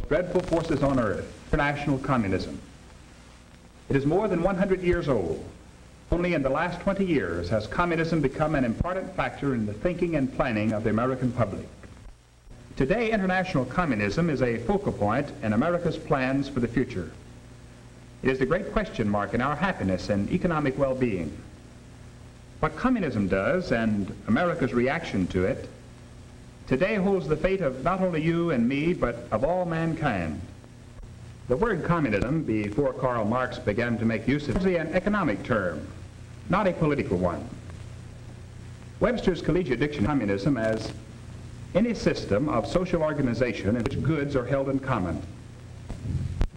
dreadful forces on earth, international communism. It is more than 100 years old. Only in the last 20 years has communism become an important factor in the thinking and planning of the American public. Today, international communism is a focal point in America's plans for the future. It is the great question mark in our happiness and economic well-being. What communism does and America's reaction to it today holds the fate of not only you and me, but of all mankind. The word communism, before Karl Marx began to make use of it, is an economic term, not a political one. Webster's Collegiate Dictionary communism as any system of social organization in which goods are held in common.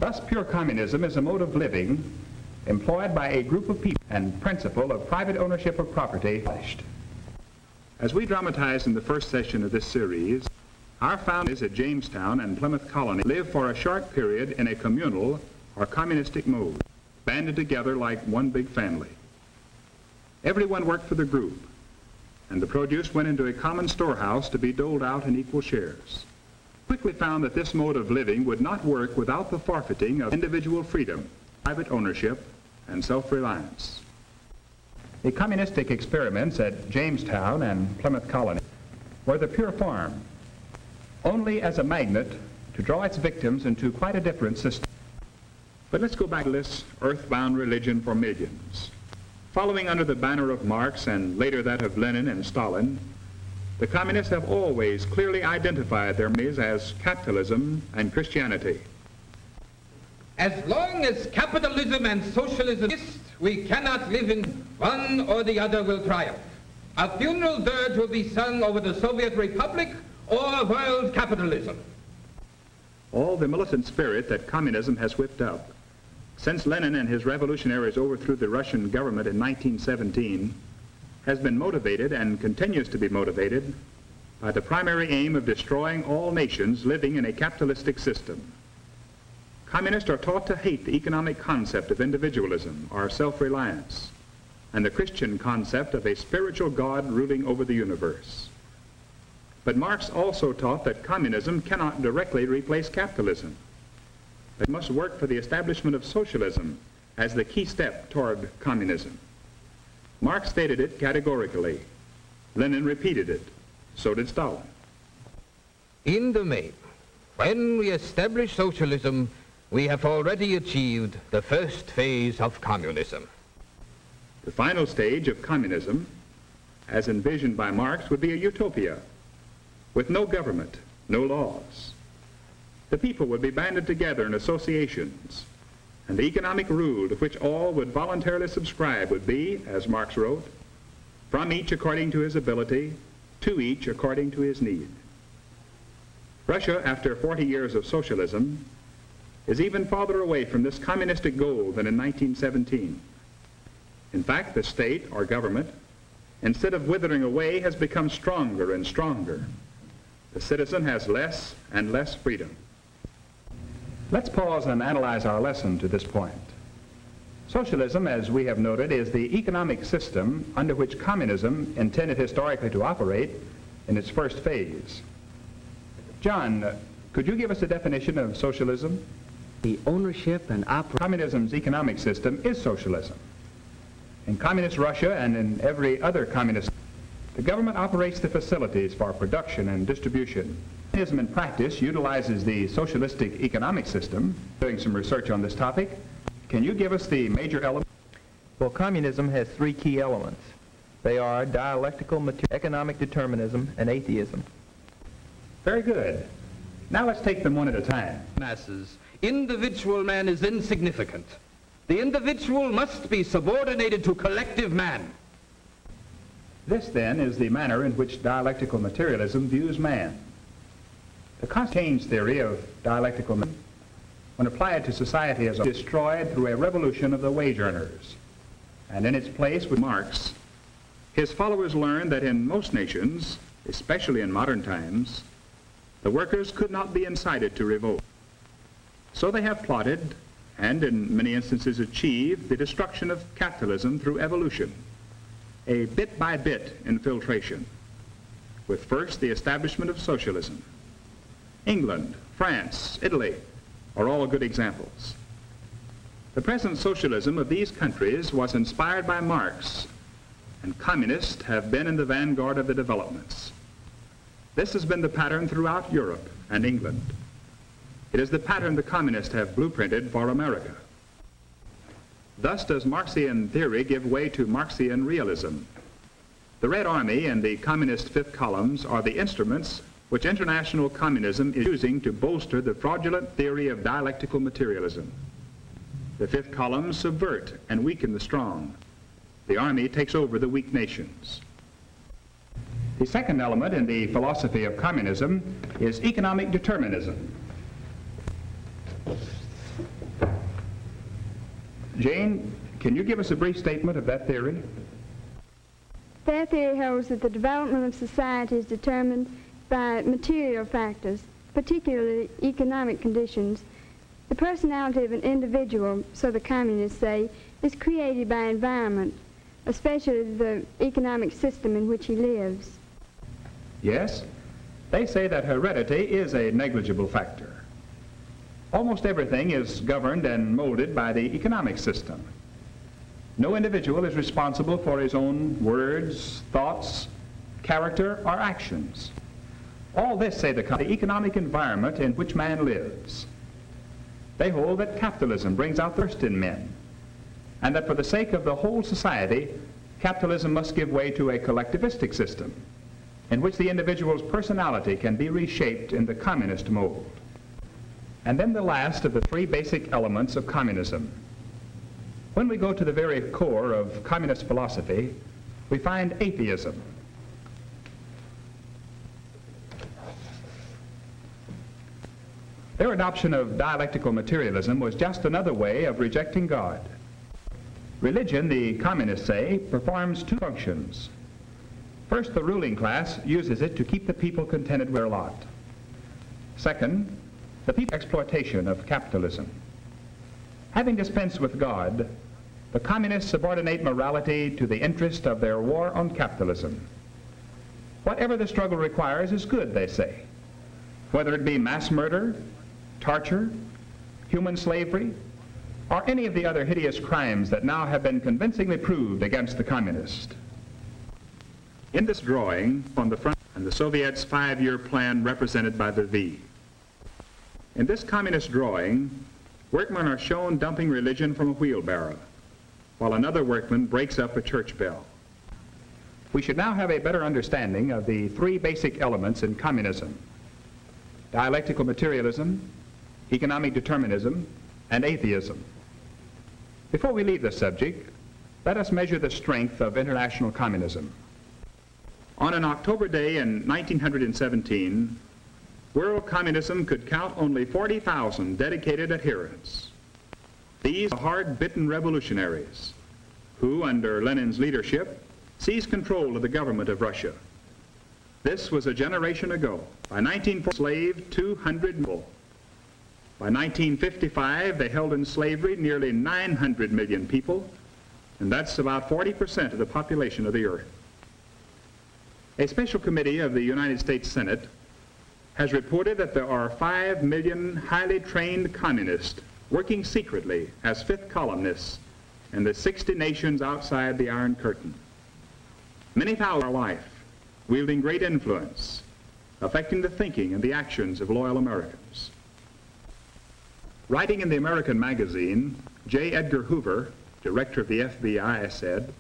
Thus, pure communism is a mode of living employed by a group of people and principle of private ownership of property. As we dramatized in the first session of this series, our founders at Jamestown and Plymouth Colony lived for a short period in a communal or communistic mode, banded together like one big family. Everyone worked for the group, and the produce went into a common storehouse to be doled out in equal shares. Quickly found that this mode of living would not work without the forfeiting of individual freedom, private ownership, and self-reliance. The communistic experiments at Jamestown and Plymouth Colony were the pure form, only as a magnet to draw its victims into quite a different system. But let's go back to this earthbound religion for millions. Following under the banner of Marx and later that of Lenin and Stalin, the communists have always clearly identified their enemies as capitalism and Christianity. As long as capitalism and socialism exist, we cannot live in one or the other will triumph. A funeral dirge will be sung over the Soviet Republic or world capitalism. All the militant spirit that communism has whipped up since Lenin and his revolutionaries overthrew the Russian government in 1917 has been motivated and continues to be motivated by the primary aim of destroying all nations living in a capitalistic system. Communists are taught to hate the economic concept of individualism or self-reliance and the Christian concept of a spiritual God ruling over the universe. But Marx also taught that communism cannot directly replace capitalism. It must work for the establishment of socialism as the key step toward communism. Marx stated it categorically. Lenin repeated it. So did Stalin. In the main, when we establish socialism, we have already achieved the first phase of communism. The final stage of communism, as envisioned by Marx, would be a utopia with no government, no laws. The people would be banded together in associations, and the economic rule to which all would voluntarily subscribe would be, as Marx wrote, from each according to his ability, to each according to his need. Russia, after 40 years of socialism, is even farther away from this communistic goal than in 1917. In fact, the state, or government, instead of withering away, has become stronger and stronger. The citizen has less and less freedom. Let's pause and analyze our lesson to this point. Socialism, as we have noted, is the economic system under which communism intended historically to operate in its first phase. John, could you give us a definition of socialism? The ownership and Communism's economic system is socialism. In communist Russia and in every other communist, the government operates the facilities for production and distribution. Communism in practice utilizes the socialistic economic system. Doing some research on this topic. Can you give us the major elements? Well, communism has three key elements. They are dialectical economic determinism and atheism. Very good. Now let's take them one at a time. Masses, individual man is insignificant. The individual must be subordinated to collective man. This, then, is the manner in which dialectical materialism views man. The change theory of dialectical man, when applied to society as destroyed through a revolution of the wage earners. And in its place with Marx, his followers learned that in most nations, especially in modern times, the workers could not be incited to revolt. So they have plotted, and in many instances achieved, the destruction of capitalism through evolution, a bit-by-bit infiltration, with first the establishment of socialism. England, France, Italy are all good examples. The present socialism of these countries was inspired by Marx, and communists have been in the vanguard of the developments. This has been the pattern throughout Europe and England. It is the pattern the communists have blueprinted for America. Thus does Marxian theory give way to Marxian realism. The Red Army and the communist fifth columns are the instruments which international communism is using to bolster the fraudulent theory of dialectical materialism. The fifth columns subvert and weaken the strong. The army takes over the weak nations. The second element in the philosophy of communism is economic determinism. Jane, can you give us a brief statement of that theory? Their theory holds that the development of society is determined by material factors, particularly economic conditions. The personality of an individual, so the communists say, is created by environment, especially the economic system in which he lives. Yes, they say that heredity is a negligible factor. Almost everything is governed and molded by the economic system. No individual is responsible for his own words, thoughts, character, or actions. All this, say the economic environment in which man lives. They hold that capitalism brings out the worst in men, and that for the sake of the whole society, capitalism must give way to a collectivistic system in which the individual's personality can be reshaped in the communist mold. And then the last of the three basic elements of communism. When we go to the very core of communist philosophy, we find atheism. Their adoption of dialectical materialism was just another way of rejecting God. Religion, the communists say, performs two functions. First, the ruling class uses it to keep the people contented with their lot. Second, the people's exploitation of capitalism. Having dispensed with God, the communists subordinate morality to the interest of their war on capitalism. Whatever the struggle requires is good, they say, whether it be mass murder, torture, human slavery, or any of the other hideous crimes that now have been convincingly proved against the communist. In this drawing on the front, and the Soviets' 5-year plan represented by the V. In this communist drawing, workmen are shown dumping religion from a wheelbarrow, while another workman breaks up a church bell. We should now have a better understanding of the three basic elements in communism: dialectical materialism, economic determinism, and atheism. Before we leave this subject, let us measure the strength of international communism. On an October day in 1917, world communism could count only 40,000 dedicated adherents. These are hard-bitten revolutionaries who, under Lenin's leadership, seized control of the government of Russia. This was a generation ago. By 1940, enslaved 200 people. By 1955, they held in slavery nearly 900 million people, and that's about 40% of the population of the earth. A special committee of the United States Senate has reported that there are 5 million highly trained communists working secretly as fifth columnists in the 60 nations outside the Iron Curtain. Many thousands are life, wielding great influence, affecting the thinking and the actions of loyal Americans. Writing in the American magazine, J. Edgar Hoover, director of the FBI, said,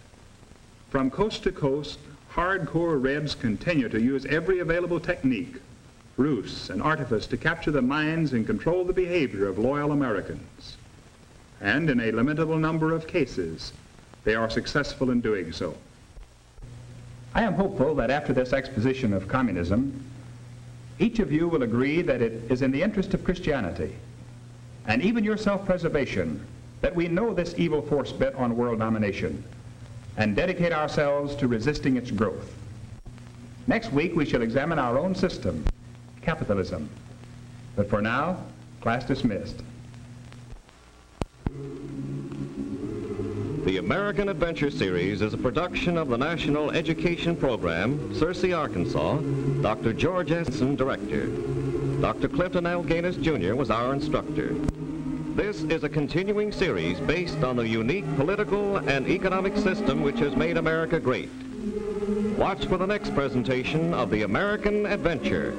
"From coast to coast, hardcore Rebs continue to use every available technique, ruse, and artifice to capture the minds and control the behavior of loyal Americans. And in a limitable number of cases, they are successful in doing so." I am hopeful that after this exposition of communism, each of you will agree that it is in the interest of Christianity, and even your self-preservation, that we know this evil force bent on world domination and dedicate ourselves to resisting its growth. Next week we shall examine our own system, capitalism. But for now, class dismissed. The American Adventure Series is a production of the National Education Program, Searcy, Arkansas. Dr. George Essen, director. Dr. Clifton L. Gaines, Jr. was our instructor. This is a continuing series based on the unique political and economic system which has made America great. Watch for the next presentation of The American Adventure.